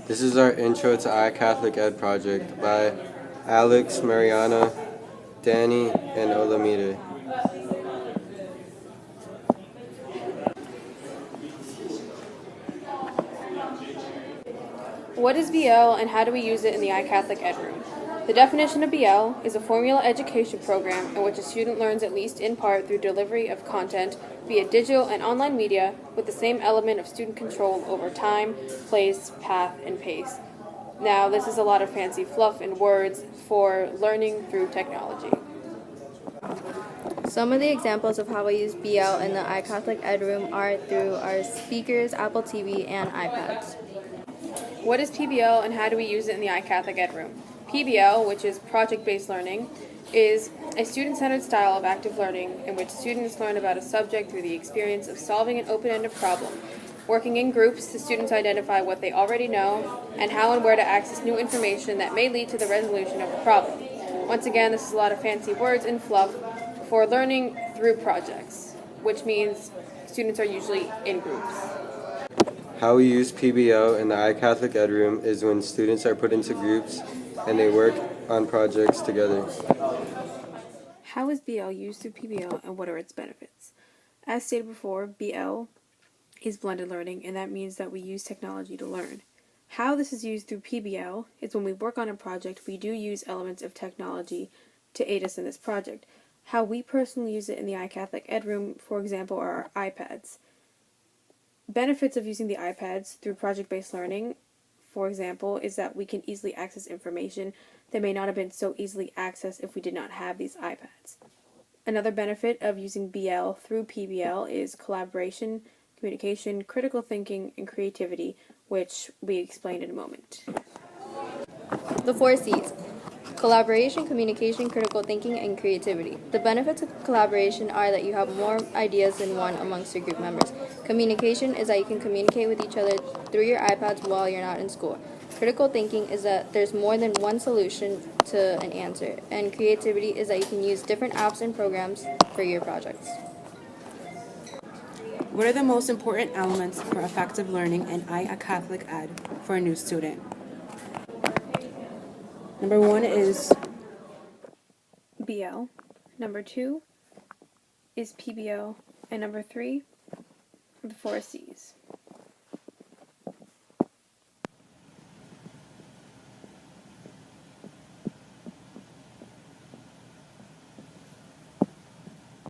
This is our Intro to iCatholic Ed project by Alex, Mariana, Danny, and Olamide. What is BL and how do we use it in the iCatholic Ed Room? The definition of BL is a formula education program in which a student learns at least in part through delivery of content via digital and online media with the same element of student control over time, place, path, and pace. Now, this is a lot of fancy fluff and words for learning through technology. Some of the examples of how we use BL in the iCatholic Ed Room are through our speakers, Apple TV, and iPads. What is PBL and how do we use it in the iCatholic Ed Room? PBL, which is project-based learning, is a student-centered style of active learning in which students learn about a subject through the experience of solving an open-ended problem. Working in groups, the students identify what they already know and how and where to access new information that may lead to the resolution of the problem. Once again, this is a lot of fancy words and fluff for learning through projects, which means students are usually in groups. How we use PBL in the iCatholic Ed Room is when students are put into groups and they work on projects together. How is BL used through PBL and what are its benefits? As stated before, BL is blended learning, and that means that we use technology to learn. How this is used through PBL is when we work on a project, we do use elements of technology to aid us in this project. How we personally use it in the iCatholic Ed Room, for example, are our iPads. Benefits of using the iPads through project-based learning, for example, is that we can easily access information that may not have been so easily accessed if we did not have these iPads. Another benefit of using BL through PBL is collaboration, communication, critical thinking, and creativity, which we explained in a moment. The 4 C's: collaboration, communication, critical thinking, and creativity. The benefits of collaboration are that you have more ideas than one amongst your group members. Communication is that you can communicate with each other through your iPads while you're not in school. Critical thinking is that there's more than one solution to an answer. And creativity is that you can use different apps and programs for your projects. What are the most important elements for effective learning in iCatholic Ed for a new student? Number 1 is BL. Number 2 is PBL. And number 3 are the 4 C's.